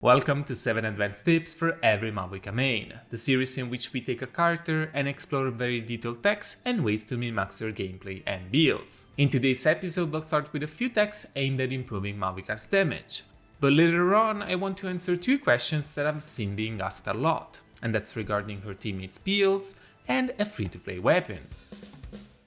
Welcome to 7 Advanced Tips for Every Mavuika Main, the series in which we take a character and explore very detailed techs and ways to min-max their gameplay and builds. In today's episode, I'll start with a few techs aimed at improving Mavuika's damage. But later on, I want to answer two questions that I've seen being asked a lot, and that's regarding her teammates' builds and a free-to-play weapon.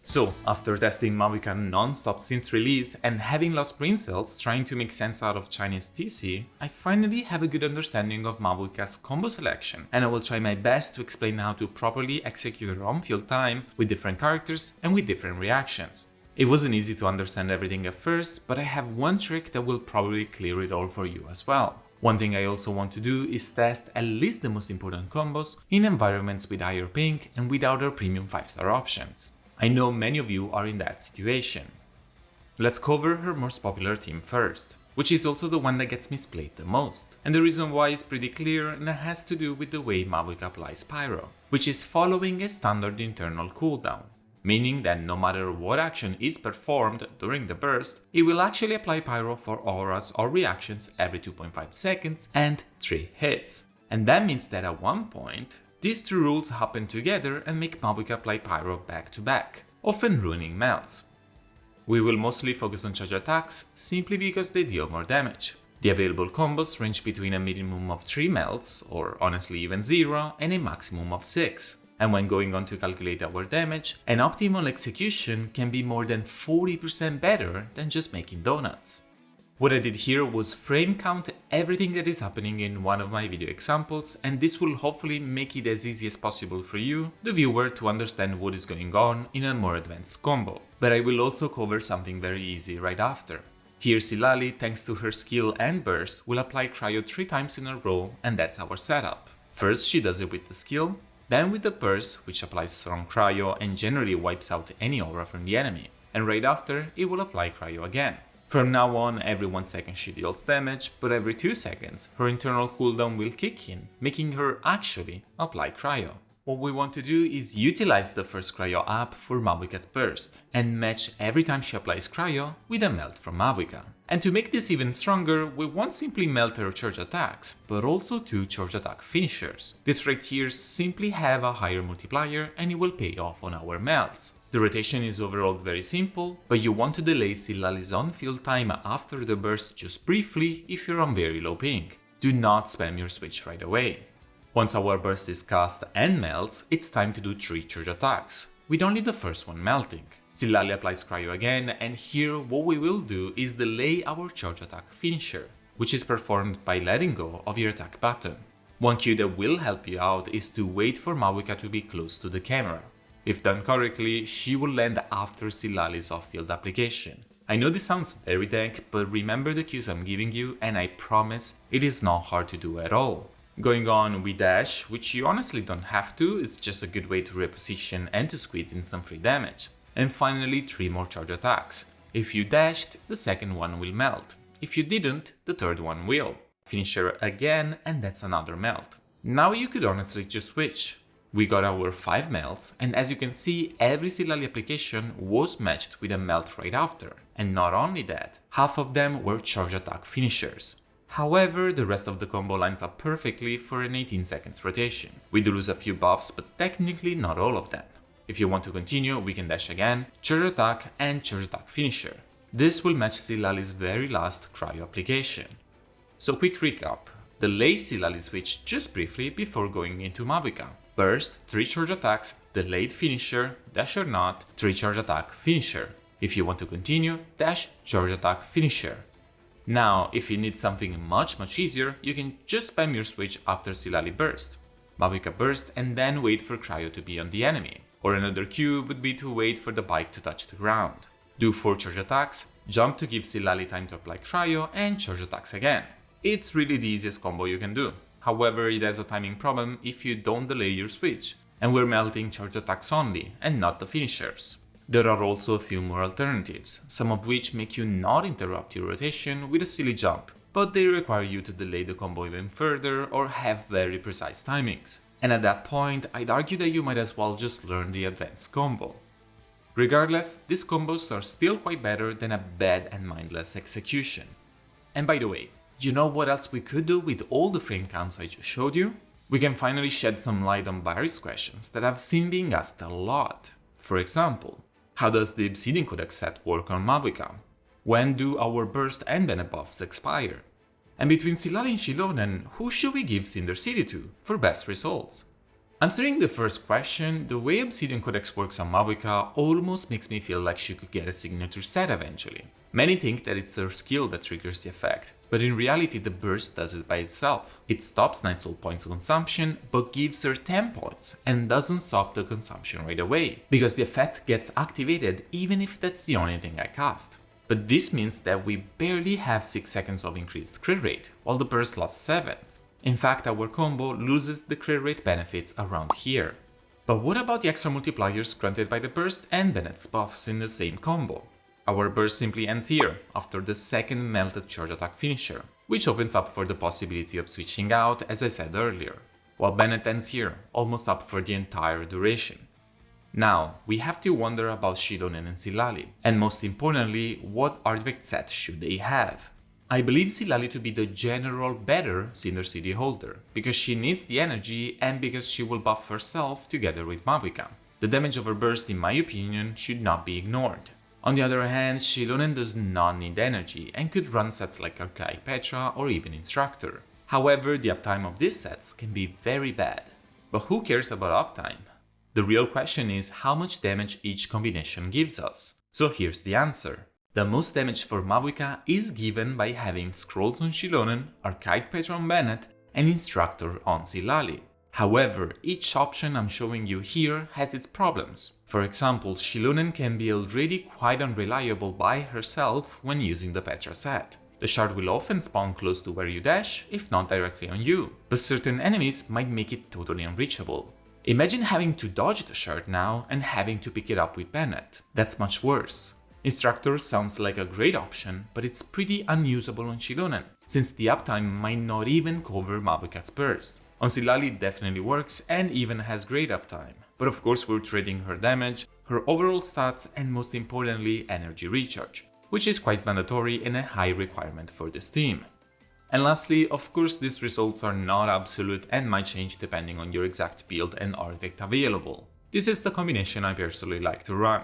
So, after testing Mavuika non-stop since release and having lost brain cells trying to make sense out of Chinese TC, I finally have a good understanding of Mavuika's combo selection, and I will try my best to explain how to properly execute her on-field time with different characters and with different reactions. It wasn't easy to understand everything at first, but I have one trick that will probably clear it all for you as well. One thing I also want to do is test at least the most important combos in environments with higher ping and without our premium 5-star options. I know many of you are in that situation. Let's cover her most popular team first, which is also the one that gets misplayed the most. And the reason why is pretty clear, and it has to do with the way Mavuika applies Pyro, which is following a standard internal cooldown, meaning that no matter what action is performed during the burst, it will actually apply Pyro for auras or reactions every 2.5 seconds and 3 hits. And that means that at one point, these two rules happen together and make Mavuika apply Pyro back to back, often ruining melts. We will mostly focus on charge attacks simply because they deal more damage. The available combos range between a minimum of 3 melts, or honestly even 0, and a maximum of 6. And when going on to calculate our damage, an optimal execution can be more than 40% better than just making donuts. What I did here was frame count everything that is happening in one of my video examples, and this will hopefully make it as easy as possible for you, the viewer, to understand what is going on in a more advanced combo. But I will also cover something very easy right after. Here Silali, thanks to her skill and burst, will apply cryo 3 times in a row, and that's our setup. First she does it with the skill, then with the burst, which applies strong cryo and generally wipes out any aura from the enemy, and right after it will apply cryo again. From now on, every 1 second she deals damage, but every 2 seconds her internal cooldown will kick in, making her actually apply cryo. What we want to do is utilize the first cryo app for Mavuika's burst, and match every time she applies cryo with a melt from Mavuika. And to make this even stronger, we won't simply melt her charge attacks, but also 2 charge attack finishers. This right here simply have a higher multiplier and it will pay off on our melts. The rotation is overall very simple, but you want to delay Silali's on-field time after the burst just briefly if you're on very low ping. Do not spam your switch right away. Once our burst is cast and melts, it's time to do 3 charge attacks, with only the first one melting. Silali applies cryo again, and here what we will do is delay our charge attack finisher, which is performed by letting go of your attack button. One cue that will help you out is to wait for Mavuika to be close to the camera. If done correctly, she will land after Silali's off-field application. I know this sounds very tech, but remember the cues I'm giving you, and I promise it is not hard to do at all. Going on with dash, which you honestly don't have to, it's just a good way to reposition and to squeeze in some free damage. And finally 3 more charge attacks. If you dashed, the second one will melt. If you didn't, the third one will. Finisher again, and that's another melt. Now you could honestly just switch. We got our 5 melts, and as you can see, every Silali application was matched with a melt right after. And not only that, half of them were charge attack finishers. However, the rest of the combo lines up perfectly for an 18 seconds rotation. We do lose a few buffs, but technically not all of them. If you want to continue, we can dash again, charge attack and charge attack finisher. This will match Silali's very last cryo application. So quick recap, delay Silali switch just briefly before going into Mavuika. Burst, 3 charge attacks, delayed finisher, dash or not, 3 charge attack finisher. If you want to continue, dash, charge attack finisher. Now, if you need something much easier, you can just spam your switch after Silali burst. Mavuika burst and then wait for cryo to be on the enemy. Or another cue would be to wait for the bike to touch the ground. Do 4 charge attacks, jump to give Silali time to apply cryo, and charge attacks again. It's really the easiest combo you can do. However, it has a timing problem if you don't delay your switch, and we're melting charge attacks only, and not the finishers. There are also a few more alternatives, some of which make you not interrupt your rotation with a silly jump, but they require you to delay the combo even further or have very precise timings. And at that point, I'd argue that you might as well just learn the advanced combo. Regardless, these combos are still quite better than a bad and mindless execution. And by the way, You know what else we could do with all the frame counts I just showed you? We can finally shed some light on various questions that I've seen being asked a lot. For example, how does the Obsidian Codex set work on Mavuika? When do our burst and banned buffs expire? And between Silali and Shilonen, who should we give Cinder City to for best results? Answering the first question, the way Obsidian Codex works on Mavuika almost makes me feel like she could get a signature set eventually. Many think that it's her skill that triggers the effect, but in reality the burst does it by itself. It stops Night Soul points consumption, but gives her 10 points and doesn't stop the consumption right away, because the effect gets activated even if that's the only thing I cast. But this means that we barely have 6 seconds of increased crit rate, while the burst lasts 7. In fact, our combo loses the crit rate benefits around here. But what about the extra multipliers granted by the burst and Bennett's buffs in the same combo? Our burst simply ends here, after the second melted charge attack finisher, which opens up for the possibility of switching out, as I said earlier, while Bennett ends here, almost up for the entire duration. Now, we have to wonder about Shilonen and Silali, and most importantly, what artifact set should they have? I believe Silali to be the general better Cinder City holder, because she needs the energy and because she will buff herself together with Mavuika. The damage of her burst, in my opinion, should not be ignored. On the other hand, Shilonen does not need energy and could run sets like Archaic Petra or even Instructor. However, the uptime of these sets can be very bad. But who cares about uptime? The real question is how much damage each combination gives us. So here's the answer. The most damage for Mavuika is given by having Scrolls on Shilonen, Archaic Petra on Bennett, and Instructor on Silali. However, each option I'm showing you here has its problems. For example, Shilonen can be already quite unreliable by herself when using the Petra set. The shard will often spawn close to where you dash, if not directly on you, but certain enemies might make it totally unreachable. Imagine having to dodge the shard now and having to pick it up with Bennett. That's much worse. Instructor sounds like a great option, but it's pretty unusable on Shilonen, since the uptime might not even cover Mavuika's burst. On Silali it definitely works and even has great uptime, but of course we're trading her damage, her overall stats and most importantly energy recharge, which is quite mandatory and a high requirement for this team. And lastly, of course these results are not absolute and might change depending on your exact build and artifact available. This is the combination I personally like to run.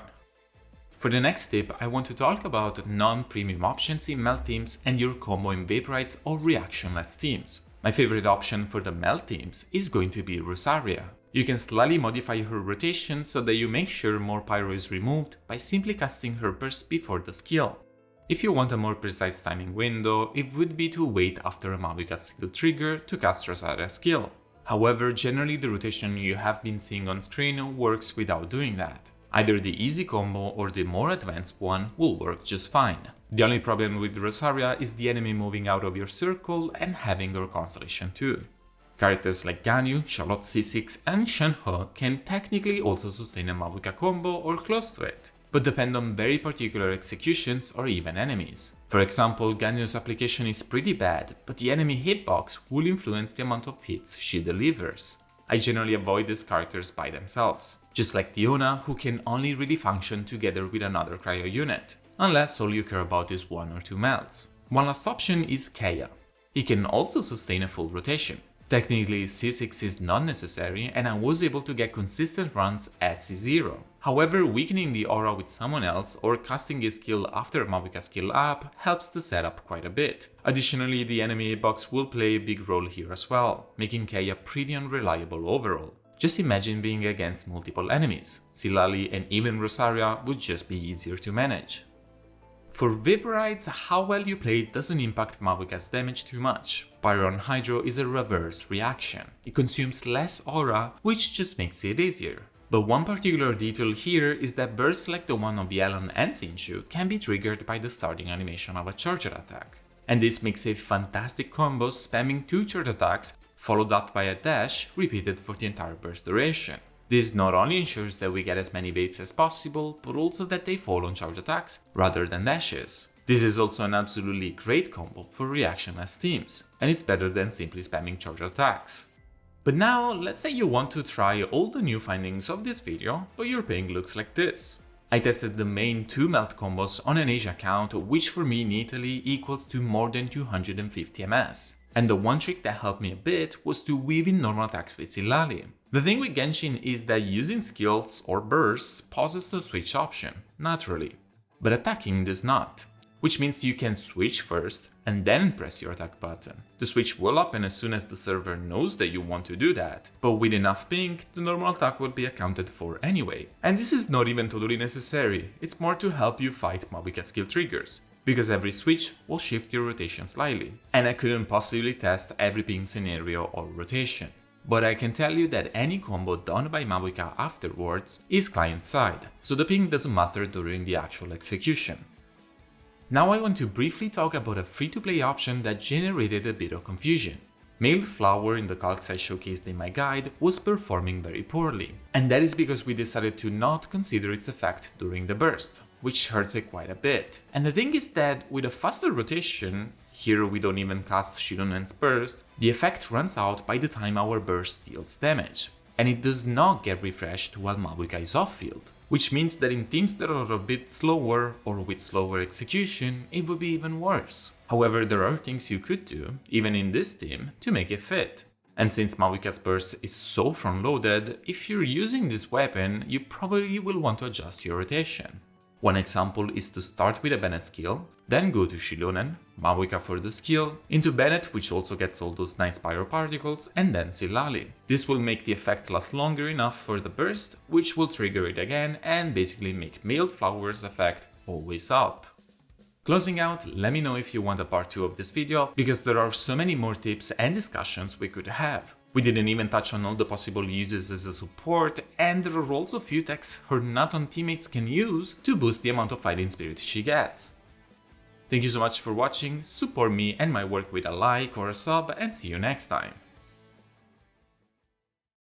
For the next tip, I want to talk about non-premium options in melt teams and your combo in Vaporize or reactionless teams. My favorite option for the melt teams is going to be Rosaria. You can slightly modify her rotation so that you make sure more pyro is removed by simply casting her burst before the skill. If you want a more precise timing window, it would be to wait after a Mavuika skill trigger to cast Rosaria's skill. However, generally the rotation you have been seeing on screen works without doing that. Either the easy combo or the more advanced one will work just fine. The only problem with Rosaria is the enemy moving out of your circle and having her constellation too. Characters like Ganyu, Charlotte C6 and Shen-He can technically also sustain a Mavuika combo or close to it, but depend on very particular executions or even enemies. For example, Ganyu's application is pretty bad, but the enemy hitbox will influence the amount of hits she delivers. I generally avoid these characters by themselves, just like Diona, who can only really function together with another cryo unit, unless all you care about is 1 or 2 melts. One last option is Keia. He can also sustain a full rotation. Technically C6 is not necessary and I was able to get consistent runs at C0. However, weakening the aura with someone else or casting a skill after Mavuika skill up helps the setup quite a bit. Additionally, the enemy box will play a big role here as well, making Keia pretty unreliable overall. Just imagine being against multiple enemies. Silali and even Rosaria would just be easier to manage. For Vaporize, how well you play doesn't impact Mavuika's damage too much. Pyro on Hydro is a reverse reaction. It consumes less aura, which just makes it easier. But one particular detail here is that bursts like the one of Yelan and Zinchu can be triggered by the starting animation of a charger attack. And this makes a fantastic combo spamming 2 charge attacks followed up by a dash repeated for the entire burst duration. This not only ensures that we get as many vapes as possible, but also that they fall on charge attacks rather than dashes. This is also an absolutely great combo for reactionless teams, and it's better than simply spamming charge attacks. But now, let's say you want to try all the new findings of this video, but your ping looks like this. I tested the main 2 melt combos on an Asia account, which for me in Italy equals to more than 250 ms. And the one trick that helped me a bit was to weave in normal attacks with Sillali. The thing with Genshin is that using skills or bursts pauses the switch option, naturally, but attacking does not, which means you can switch first and then press your attack button. The switch will open as soon as the server knows that you want to do that, but with enough ping, the normal attack will be accounted for anyway. And this is not even totally necessary, it's more to help you fight Mavuika skill triggers, because every switch will shift your rotation slightly, and I couldn't possibly test every ping scenario or rotation. But I can tell you that any combo done by Mavuika afterwards is client-side, so the ping doesn't matter during the actual execution. Now I want to briefly talk about a free-to-play option that generated a bit of confusion. Mailed Flower in the calcs I showcased in my guide was performing very poorly, and that is because we decided to not consider its effect during the burst, which hurts it quite a bit. And the thing is that with a faster rotation, here we don't even cast Shilonen's burst, the effect runs out by the time our burst deals damage, and it does not get refreshed while Mavuika is off-field. Which means that in teams that are a bit slower or with slower execution, it would be even worse. However, there are things you could do, even in this team, to make it fit. And since Mavuika's burst is so front-loaded, if you're using this weapon, you probably will want to adjust your rotation. One example is to start with a Bennett skill, then go to Shilonen, Mavuika for the skill, into Bennett, which also gets all those nice pyroparticles, and then Sillali. This will make the effect last longer enough for the burst, which will trigger it again and basically make Mailed Flower's effect always up. Closing out, let me know if you want a part 2 of this video, because there are so many more tips and discussions we could have. We didn't even touch on all the possible uses as a support, and there are also few techs her Naton teammates can use to boost the amount of fighting spirit she gets. Thank you so much for watching, support me and my work with a like or a sub, and see you next time.